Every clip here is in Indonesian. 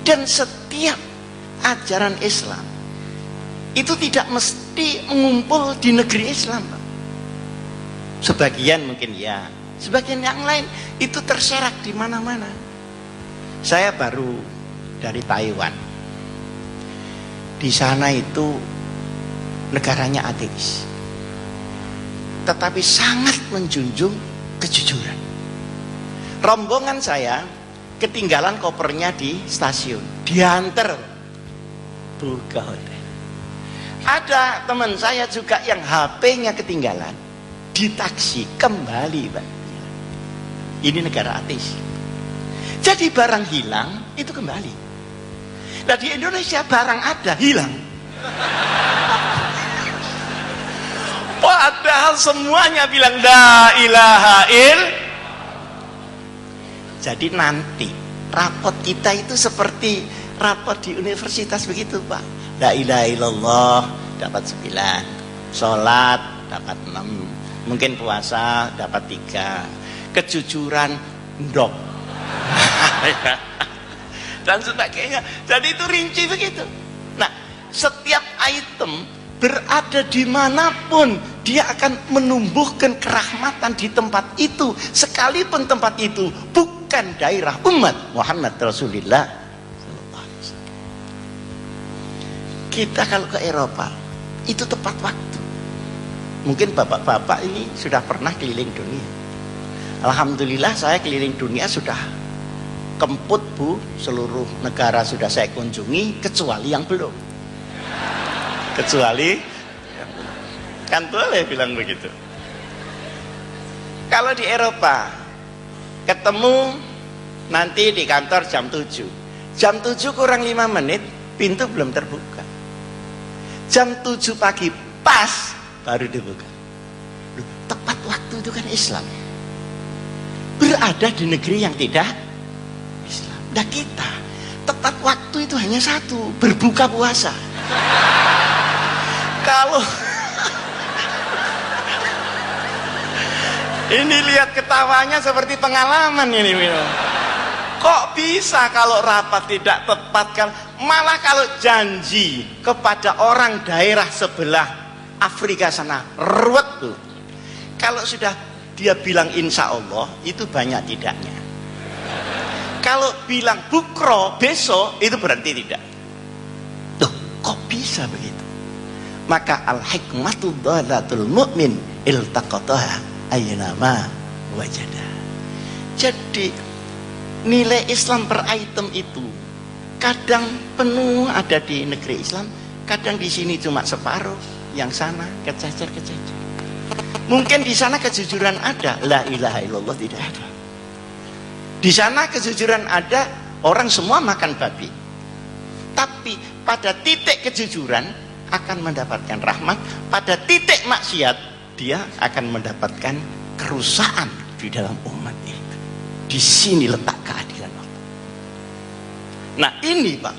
Dan setiap ajaran Islam itu tidak mesti mengumpul di negeri Islam, Pak. Sebagian mungkin ya, sebagian yang lain itu terserak di mana-mana. Saya baru dari Taiwan. Di sana itu negaranya ateis, tetapi sangat menjunjung kejujuran. Rombongan saya ketinggalan kopernya di stasiun, diantar buka hotel. Ada teman saya juga yang HP-nya ketinggalan, di taksi kembali, Pak. Ini negara ateis. Jadi barang hilang itu kembali. Nah di Indonesia barang ada hilang. Padahal semuanya bilang la ilaha illallah. Jadi nanti rapot kita itu seperti rapot di universitas begitu, Pak. La ilaha illallah dapat 9, sholat dapat 6, mungkin puasa dapat 3, kejujuran ndok dan sebagainya. Jadi itu rinci begitu. Nah, setiap item berada dimanapun dia akan menumbuhkan kerahmatan di tempat itu, sekalipun tempat itu bukan daerah umat Muhammad Rasulullah. Kita kalau ke Eropa itu tepat waktu. Mungkin bapak-bapak ini sudah pernah keliling dunia. Alhamdulillah saya keliling dunia sudah kemput, Bu. Seluruh negara sudah saya kunjungi kecuali yang belum. Kecuali kan boleh bilang begitu. Kalau di Eropa ketemu nanti di kantor jam 7. Jam 7 kurang 5 menit pintu belum terbuka. Jam 7 pagi pas baru dibuka. Tepat waktu itu kan Islam. Berada di negeri yang tidak Islam. Nah kita tepat waktu itu hanya satu, berbuka puasa. Kalau ini lihat ketawanya seperti pengalaman ini. Kok bisa kalau rapat tidak tepat? Malah kalau janji kepada orang daerah sebelah Afrika sana ruwet tuh. Kalau sudah dia bilang insya Allah itu banyak tidaknya. Kalau bilang bukro besok itu berarti tidak. Tuh kok bisa begitu? Maka al-hikmatu dhalatul mu'min iltaqataha ayyama wajada. Jadi nilai Islam per item itu kadang penuh ada di negeri Islam, kadang di sini cuma separuh, yang sana kececer-kececer. Mungkin di sana kejujuran ada, la ilaha illallah tidak ada. Di sana kejujuran ada, orang semua makan babi. Tapi pada titik kejujuran akan mendapatkan rahmat, pada titik maksiat dia akan mendapatkan kerusakan di dalam umat itu. Di sini letak keadilan Allah. Nah ini Pak,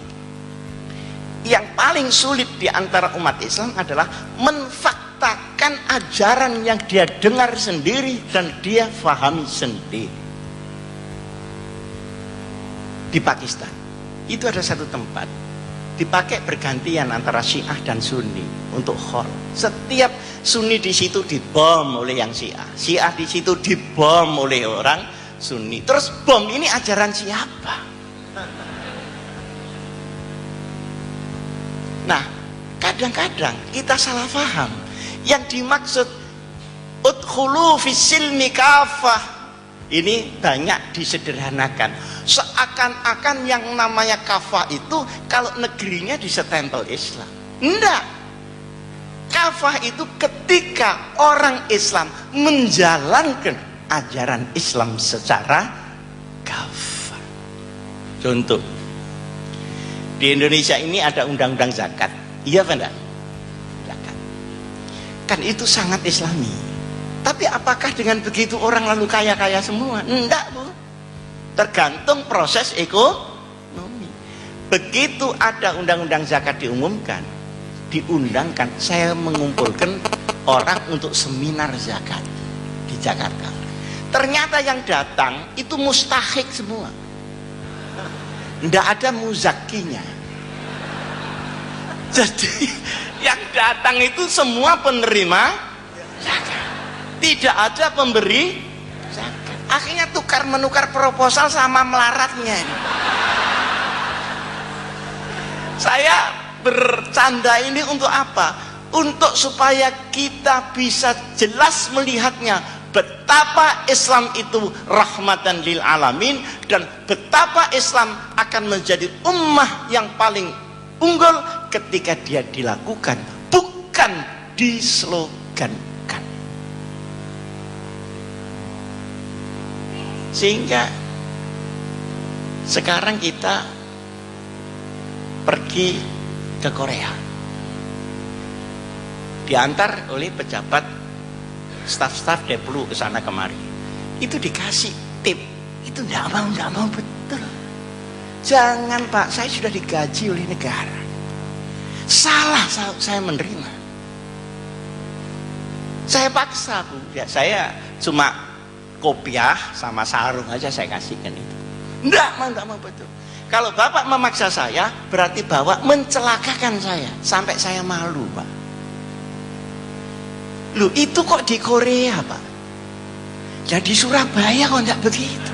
yang paling sulit di antara umat Islam adalah menfaktakan ajaran yang dia dengar sendiri dan dia fahami sendiri. Di Pakistan itu ada satu tempat dipakai bergantian antara Syiah dan Sunni untuk khol. Setiap Sunni di situ dibom oleh yang Syiah, Syiah di situ dibom oleh orang Sunni. Terus bom ini ajaran siapa? Nah, kadang-kadang kita salah paham. Yang dimaksud udkhulu fis-silmi kafah ini banyak disederhanakan. Seakan-akan yang namanya kafah itu kalau negerinya disestempel Islam. Enggak. Kafah itu ketika orang Islam menjalankan ajaran Islam secara kafah. Contoh, di Indonesia ini ada undang-undang zakat, iya apa enggak? Zakat. Kan itu sangat Islami. Tapi apakah dengan begitu orang lalu kaya-kaya semua? Enggak, Bu. Tergantung proses ekonomi. Begitu ada undang-undang zakat diumumkan, diundangkan, saya mengumpulkan orang untuk seminar zakat di Jakarta. Ternyata yang datang itu mustahik semua. ndak ada muzakinya. Jadi yang datang itu semua penerima zakat, tidak ada pemberi zakat. Akhirnya tukar menukar proposal sama melaratnya. Saya bercanda ini untuk apa? Untuk supaya kita bisa jelas melihatnya betapa Islam itu rahmatan lil alamin, dan betapa Islam akan menjadi ummah yang paling unggul ketika dia dilakukan, bukan dislogankan. Sehingga sekarang kita pergi ke Korea, diantar oleh pejabat, staf-staf Deplu ke sana kemari, itu dikasih tip, itu enggak mau betul. Jangan Pak, saya sudah digaji oleh negara. Salah saya menerima. Saya paksa Bu, ya saya cuma kopiah sama sarung aja saya kasihkan itu. Enggak mau betul. Kalau Bapak memaksa saya, berarti Bapak mencelakakan saya sampai saya malu Pak. Loh itu kok di Korea Pak? Ya di Surabaya kok enggak begitu.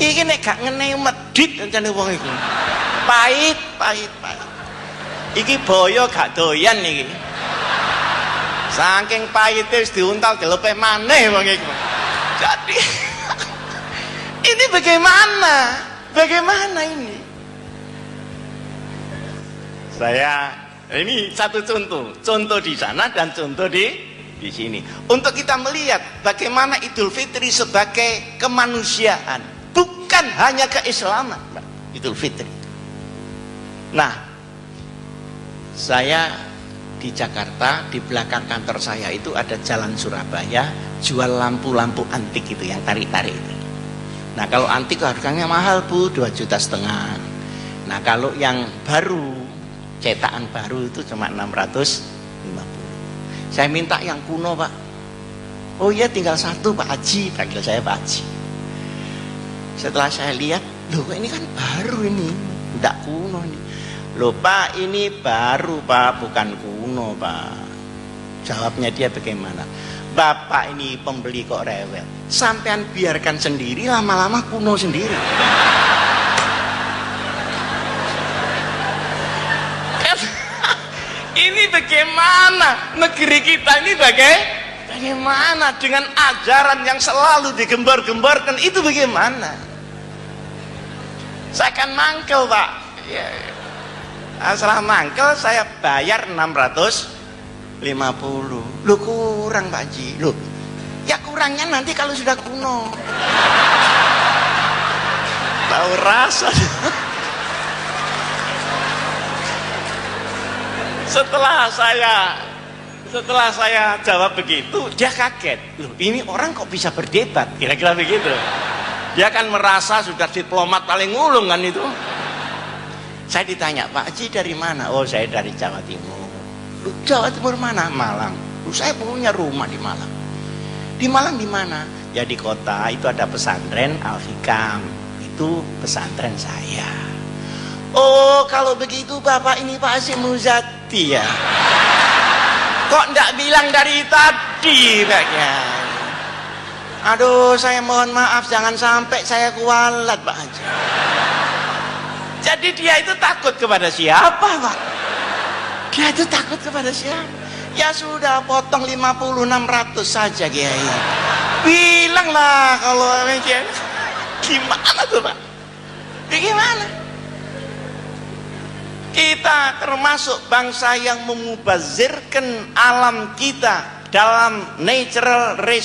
Iki nek gak ngenei medit jane wong iku. Pahit. Iki boyo gak doyan iki. Saking pahite wis diuntal dilepeh maneh wong iku. Jadi ini bagaimana? Bagaimana ini? Ini satu contoh di sana dan contoh di sini. Untuk kita melihat bagaimana Idul Fitri sebagai kemanusiaan, bukan hanya keislaman, Idul Fitri. Nah, saya di Jakarta, di belakang kantor saya itu ada Jalan Surabaya, jual lampu-lampu antik itu yang tarik-tarik itu. Nah kalau antik harganya mahal Bu, 2,5 juta. Nah kalau yang baru, cetakan baru itu cuma 650. Saya minta yang kuno Pak. Oh iya tinggal satu Pak Haji, panggil saya Pak Haji. Setelah saya lihat, loh ini kan baru ini, tidak kuno ini. Loh Pak ini baru Pak, bukan kuno Pak. Jawabnya dia bagaimana? Bapak ini pembeli kok rewel, sampean biarkan sendiri, lama-lama kuno sendiri. Ini bagaimana negeri kita ini bagaimana dengan ajaran yang selalu digembar-gemborkan itu bagaimana? Saya akan mangkel Pak ya. Setelah mangkel saya bayar 650. Loh kurang Pak Haji. Loh ya kurangnya nanti kalau sudah kuno. Tahu rasa. Setelah saya jawab begitu, dia kaget. Loh ini orang kok bisa berdebat, kira-kira begitu. Dia kan merasa sudah diplomat paling ulung kan itu. Saya ditanya, Pak Haji dari mana? Oh saya dari Jawa Timur. Loh, Jawa Timur mana? Malang. Loh, saya punya rumah di Malang. Di Malang di mana? Ya di kota itu ada pesantren Al-Hikam. Itu pesantren saya. Oh kalau begitu Bapak ini Pak Hasyim Muzati ya. Kok enggak bilang dari tadi Pak Kiai? Aduh saya mohon maaf, jangan sampai saya kualat Pak Haji. Jadi dia itu takut kepada siapa Pak? Dia itu takut kepada siapa? Ya sudah potong 50-600 saja Kiai. Bilanglah kalau Kiai. Gimana tuh Pak? Gimana? Kita termasuk bangsa yang memubazirkan alam kita dalam natural resource.